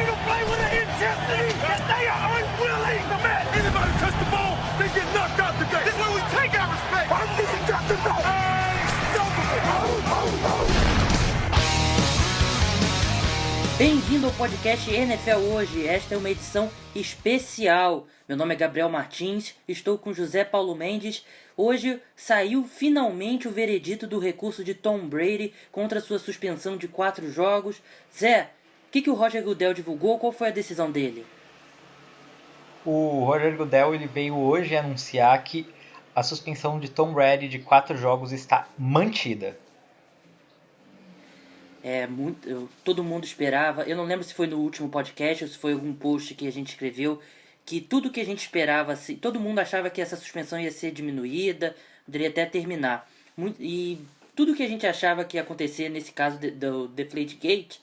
to play with an intensity that they are unwilling to match. Anybody touch the ball, they get knocked out today. This is where we take our respect. I'm being got to go. Bem-vindo ao podcast NFL Hoje. Esta é uma edição especial. Meu nome é Gabriel Martins, estou com José Paulo Mendes. Hoje saiu finalmente o veredito do recurso de Tom Brady contra sua suspensão de 4 jogos. Zé, o que o Roger Goodell divulgou? Qual foi a decisão dele? O Roger Goodell ele veio hoje anunciar que a suspensão de Tom Brady de 4 jogos está mantida. Todo mundo esperava, eu não lembro se foi no último podcast ou se foi algum post que a gente escreveu, que tudo que a gente esperava, todo mundo achava que essa suspensão ia ser diminuída, poderia até terminar. E tudo que a gente achava que ia acontecer nesse caso do Deflategate,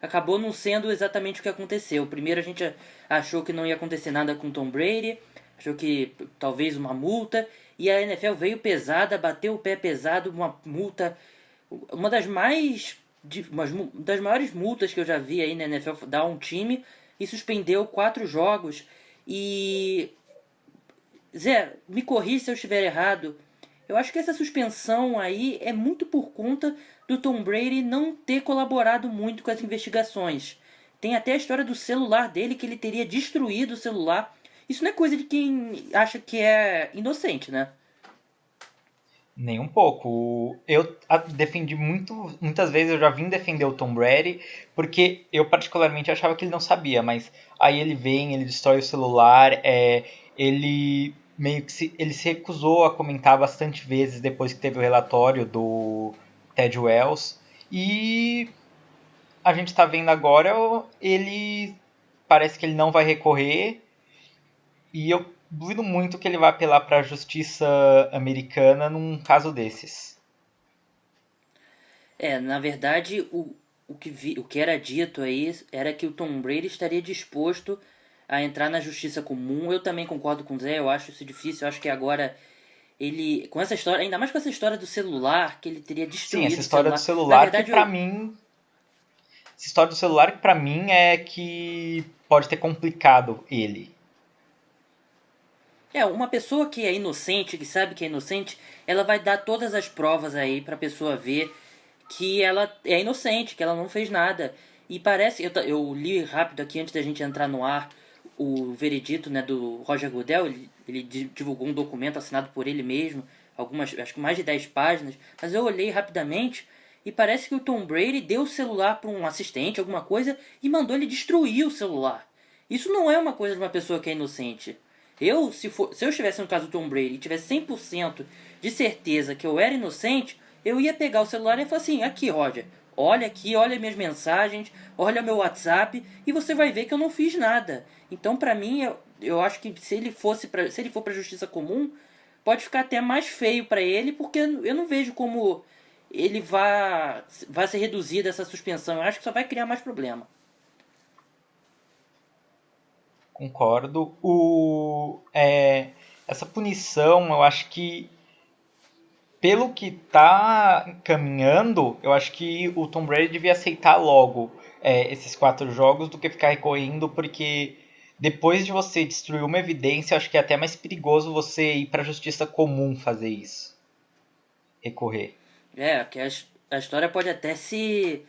acabou não sendo exatamente o que aconteceu. Primeiro a gente achou que não ia acontecer nada com Tom Brady, achou que talvez uma multa, e a NFL veio pesada, bateu o pé pesado, uma multa, uma das maiores multas que eu já vi aí na NFL dar um time, e suspendeu 4 jogos. E Zé, me corrija se eu estiver errado, eu acho que essa suspensão aí é muito por conta do Tom Brady não ter colaborado muito com as investigações. Tem até a história do celular dele, que ele teria destruído o celular. Isso não é coisa de quem acha que é inocente, né? Nem um pouco. Eu defendi muitas vezes, eu já vim defender o Tom Brady, porque eu particularmente achava que ele não sabia, mas aí ele vem, ele destrói o celular, ele meio que ele se recusou a comentar bastante vezes depois que teve o relatório do Ted Wells, e a gente está vendo agora, ele parece que ele não vai recorrer, e eu duvido muito que ele vai apelar para a justiça americana num caso desses. Na verdade, o que era dito aí era que o Tom Brady estaria disposto a entrar na justiça comum. Eu também concordo com o Zé, eu acho isso difícil. Eu acho que agora ele, com essa história, ainda mais com essa história do celular, que ele teria destruído. Sim, essa história o celular. do celular, verdade, que pra mim... Essa história do celular que pra mim é que pode ter complicado ele. Uma pessoa que é inocente, que sabe que é inocente, ela vai dar todas as provas aí pra pessoa ver que ela é inocente, que ela não fez nada. E parece, eu li rápido aqui antes da gente entrar no ar o veredito, né, do Roger Goodell. Ele divulgou um documento assinado por ele mesmo, acho que mais de 10 páginas, mas eu olhei rapidamente e parece que o Tom Brady deu o celular para um assistente, alguma coisa, e mandou ele destruir o celular. Isso não é uma coisa de uma pessoa que é inocente. Se eu estivesse no caso do Tom Brady e tivesse 100% de certeza que eu era inocente, eu ia pegar o celular e falar assim: aqui, Roger, olha aqui, olha minhas mensagens, olha meu WhatsApp, e você vai ver que eu não fiz nada. Então, pra mim, eu acho que se ele for pra justiça comum, pode ficar até mais feio pra ele, porque eu não vejo como ele vai ser reduzido essa suspensão. Eu acho que só vai criar mais problema. Concordo. Essa punição, eu acho que pelo que tá caminhando, eu acho que o Tom Brady devia aceitar logo esses 4 jogos do que ficar recorrendo, porque depois de você destruir uma evidência, eu acho que é até mais perigoso você ir para a justiça comum fazer isso. Recorrer. Que a história pode até se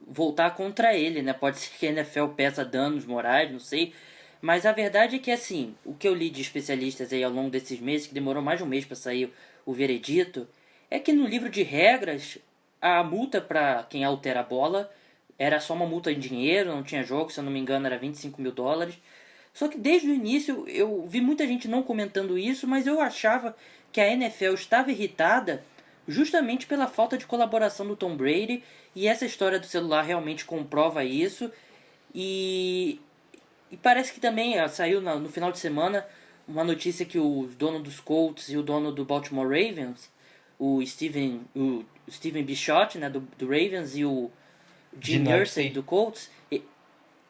voltar contra ele, né? Pode ser que a NFL peça danos morais, não sei. Mas a verdade é que, assim, o que eu li de especialistas aí ao longo desses meses, que demorou mais de um mês para sair o veredito, é que no livro de regras, a multa para quem altera a bola era só uma multa em dinheiro, não tinha jogo, se eu não me engano era $25 mil. Só que desde o início eu vi muita gente não comentando isso, mas eu achava que a NFL estava irritada justamente pela falta de colaboração do Tom Brady, e essa história do celular realmente comprova isso. E parece que também saiu no final de semana uma notícia que o dono dos Colts e o dono do Baltimore Ravens, o Steven Bisciotti, né, do Ravens, e o Jim Irsay do Colts,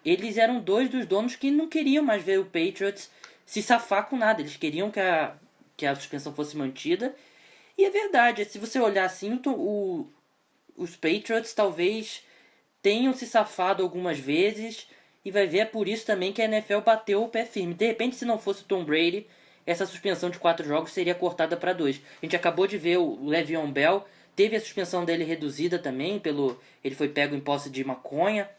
eles eram 2 dos donos que não queriam mais ver o Patriots se safar com nada. Eles queriam que a suspensão fosse mantida. E é verdade, se você olhar assim, os Patriots talvez tenham se safado algumas vezes e vai ver, é por isso também que a NFL bateu o pé firme. De repente, se não fosse o Tom Brady, essa suspensão de 4 jogos seria cortada para 2. A gente acabou de ver o Le'Veon Bell, teve a suspensão dele reduzida também, ele foi pego em posse de maconha,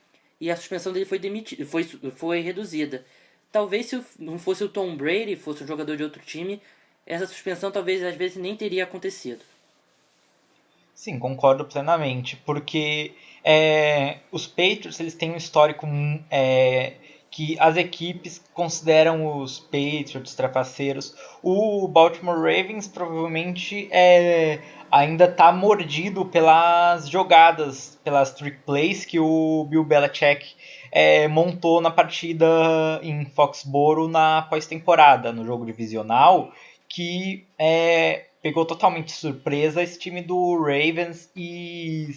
e a suspensão dele foi reduzida. Talvez se não fosse o Tom Brady, fosse um jogador de outro time, essa suspensão talvez às vezes nem teria acontecido. Sim, concordo plenamente, porque os Patriots eles têm um histórico que as equipes consideram os Patriots trapaceiros. O Baltimore Ravens provavelmente ainda está mordido pelas jogadas, pelas trick plays que o Bill Belichick montou na partida em Foxborough na pós-temporada, no jogo divisional, que pegou totalmente de surpresa esse time do Ravens. E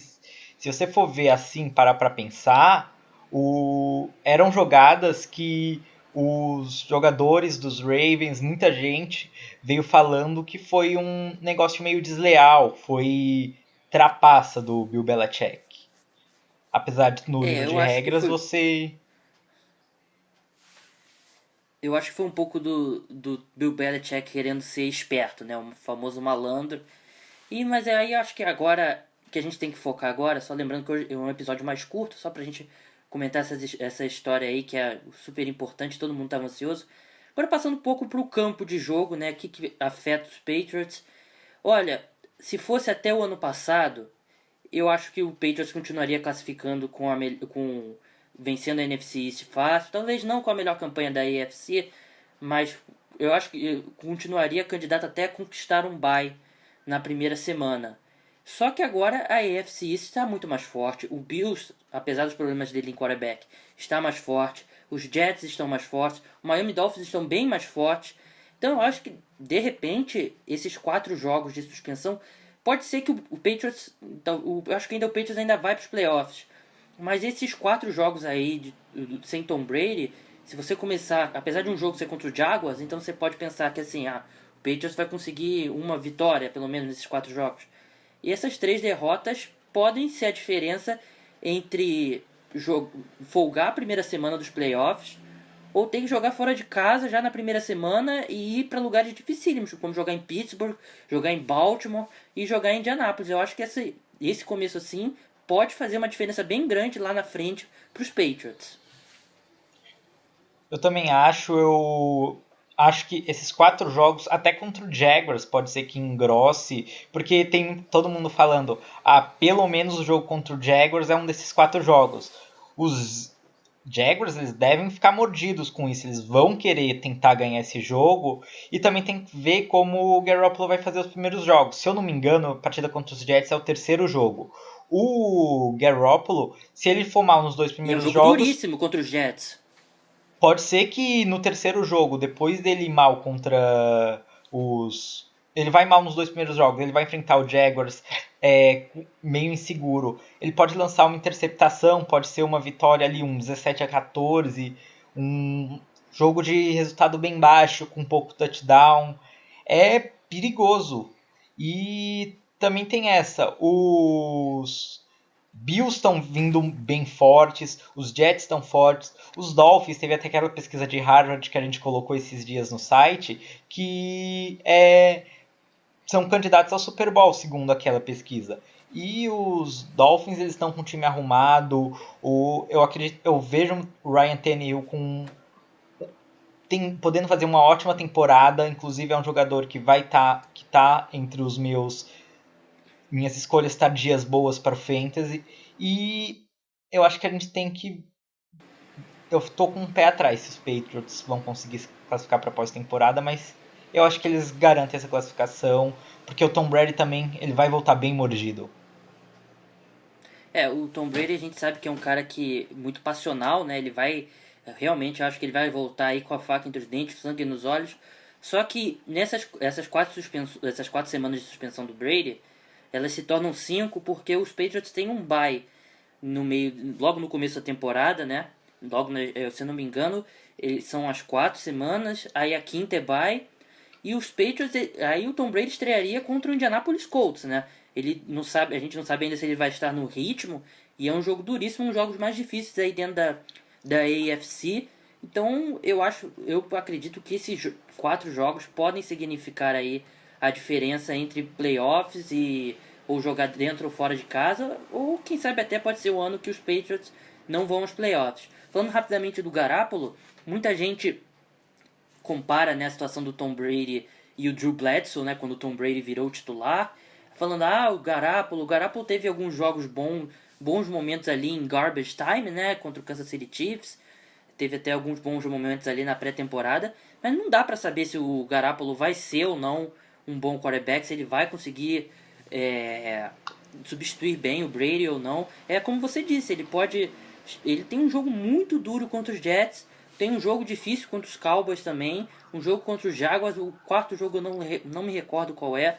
se você for ver assim, parar para pensar, eram jogadas que os jogadores dos Ravens, muita gente veio falando que foi um negócio meio desleal, foi trapaça do Bill Belichick. Apesar de no livro de Eu acho que regras foi. você... Eu acho que foi um pouco do Bill Belichick querendo ser esperto, né? O famoso malandro. Mas aí eu acho que agora, que a gente tem que focar agora, só lembrando que hoje é um episódio mais curto, só pra gente comentar essa história aí que é super importante, todo mundo tava ansioso. Agora passando um pouco pro campo de jogo, né? O que afeta os Patriots. Olha, se fosse até o ano passado, eu acho que o Patriots continuaria classificando com vencendo a NFC East fácil. Talvez não com a melhor campanha da AFC, mas eu acho que continuaria candidato até a conquistar um bye na primeira semana. Só que agora a AFC East está muito mais forte. O Bills, apesar dos problemas dele em quarterback, está mais forte. Os Jets estão mais fortes. O Miami Dolphins estão bem mais fortes. Então eu acho que, de repente, esses 4 jogos de suspensão, pode ser que o Patriots, eu acho que ainda o Patriots ainda vai para os playoffs. Mas esses 4 jogos aí sem Tom Brady, se você começar, apesar de um jogo ser contra o Jaguars, então você pode pensar que assim, o Patriots vai conseguir uma vitória, pelo menos nesses 4 jogos. E essas 3 derrotas podem ser a diferença entre folgar a primeira semana dos playoffs ou ter que jogar fora de casa já na primeira semana e ir para lugares dificílimos, como jogar em Pittsburgh, jogar em Baltimore e jogar em Indianapolis. Eu acho que esse começo assim pode fazer uma diferença bem grande lá na frente para os Patriots. Eu também eu acho que esses 4 jogos, até contra o Jaguars, pode ser que engrosse, porque tem todo mundo falando, pelo menos o jogo contra o Jaguars é um desses 4 jogos. Os Jaguars, eles devem ficar mordidos com isso, eles vão querer tentar ganhar esse jogo, e também tem que ver como o Garoppolo vai fazer os primeiros jogos. Se eu não me engano, a partida contra os Jets é o terceiro jogo. O Garoppolo, se ele for mal nos 2 E é um primeiros jogo jogos, duríssimo contra os Jets. pode ser que no terceiro jogo, depois dele ir mal contra os... Ele vai mal nos 2 primeiros jogos, ele vai enfrentar o Jaguars meio inseguro. Ele pode lançar uma interceptação, pode ser uma vitória ali, um 17-14, um jogo de resultado bem baixo, com pouco touchdown. É perigoso. E também tem os Bills estão vindo bem fortes, os Jets estão fortes, os Dolphins, teve até aquela pesquisa de Harvard que a gente colocou esses dias no site, que são candidatos ao Super Bowl, segundo aquela pesquisa. E os Dolphins, eles estão com o time arrumado, eu vejo o Ryan Tannehill podendo fazer uma ótima temporada, inclusive é um jogador que que tá entre os minhas escolhas tardias boas para o Fantasy. E eu acho que a gente tem que... Eu tô com um pé atrás se os Patriots vão conseguir se classificar para pós-temporada, mas eu acho que eles garantem essa classificação, porque o Tom Brady também ele vai voltar bem mordido. O Tom Brady a gente sabe que é um cara que muito passional, né? Ele vai... Realmente, eu acho que ele vai voltar aí com a faca entre os dentes, sangue nos olhos. Só que essas 4 semanas de suspensão do Brady, elas se tornam 5 porque os Patriots têm um bye logo no começo da temporada, né? Se eu não me engano, são as 4 semanas, aí a quinta é bye. E os Patriots, aí o Tom Brady estrearia contra o Indianapolis Colts, né? Ele não sabe, a gente não sabe ainda se ele vai estar no ritmo, e é um jogo duríssimo, um dos jogos mais difíceis aí dentro da AFC. Então eu acredito que esses 4 jogos podem significar aí a diferença entre playoffs ou jogar dentro ou fora de casa, ou quem sabe até pode ser o ano que os Patriots não vão aos playoffs. Falando rapidamente do Garoppolo, muita gente compara, né, a situação do Tom Brady e o Drew Bledsoe, né, quando o Tom Brady virou titular, falando, o Garoppolo teve alguns jogos bons momentos ali em garbage time, né, contra o Kansas City Chiefs, teve até alguns bons momentos ali na pré-temporada, mas não dá pra saber se o Garoppolo vai ser ou não um bom quarterback, se ele vai conseguir substituir bem o Brady ou não. É como você disse, ele tem um jogo muito duro contra os Jets, tem um jogo difícil contra os Cowboys também, um jogo contra os Jaguars, o quarto jogo eu não me recordo qual é,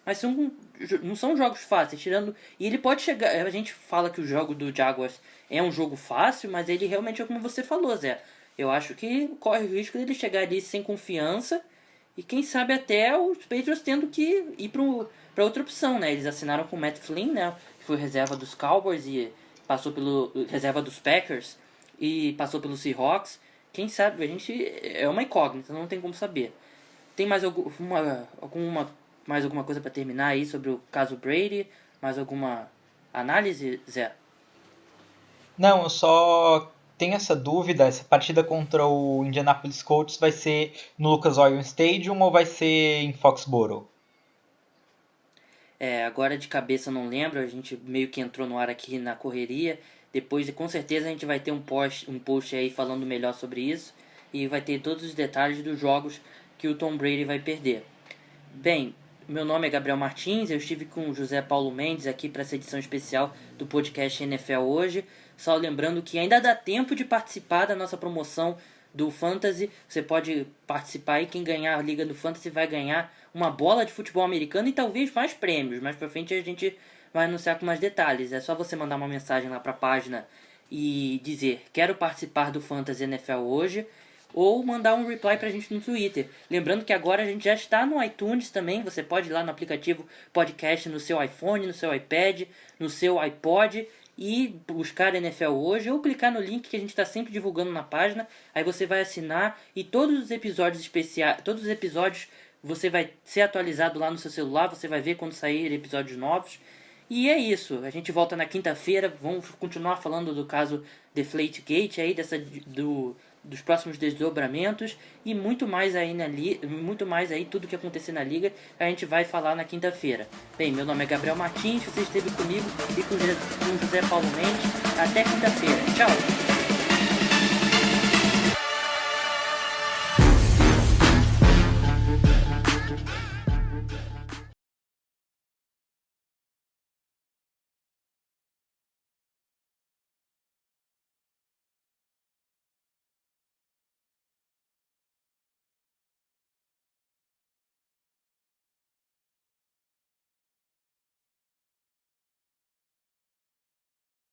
mas não são jogos fáceis, e ele pode chegar, a gente fala que o jogo do Jaguars é um jogo fácil, mas ele realmente é como você falou, Zé, eu acho que corre o risco dele chegar ali sem confiança, e quem sabe até os Patriots tendo que ir para outra opção, né? Eles assinaram com o Matt Flynn, né? Que foi reserva dos Cowboys e passou pelo reserva dos Packers e passou pelo Seahawks. Quem sabe, a gente é uma incógnita, não tem como saber. Tem mais alguma coisa para terminar aí sobre o caso Brady? Mais alguma análise, Zé? Não, eu só tenho essa dúvida, essa partida contra o Indianapolis Colts vai ser no Lucas Oil Stadium ou vai ser em Foxborough? Agora de cabeça não lembro, a gente meio que entrou no ar aqui na correria. Depois, com certeza, a gente vai ter um post aí falando melhor sobre isso. E vai ter todos os detalhes dos jogos que o Tom Brady vai perder. Bem, meu nome é Gabriel Martins, eu estive com o José Paulo Mendes aqui para essa edição especial do podcast NFL Hoje. Só lembrando que ainda dá tempo de participar da nossa promoção do Fantasy. Você pode participar e quem ganhar a Liga do Fantasy vai ganhar uma bola de futebol americano e talvez mais prêmios. Mais pra frente a gente vai anunciar com mais detalhes. É só você mandar uma mensagem lá pra página e dizer quero participar do Fantasy NFL hoje, ou mandar um reply pra gente no Twitter. Lembrando que agora a gente já está no iTunes também, você pode ir lá no aplicativo podcast no seu iPhone, no seu iPad, no seu iPod e buscar NFL hoje, ou clicar no link que a gente está sempre divulgando na página, aí você vai assinar e todos os episódios você vai ser atualizado lá no seu celular, você vai ver quando sair episódios novos. E é isso, a gente volta na quinta-feira, vamos continuar falando do caso Deflategate aí, dos próximos desdobramentos e muito mais aí tudo que acontecer na liga, a gente vai falar na quinta-feira. Bem, meu nome é Gabriel Martins, você esteve comigo e com José Paulo Mendes. Até quinta-feira. Tchau!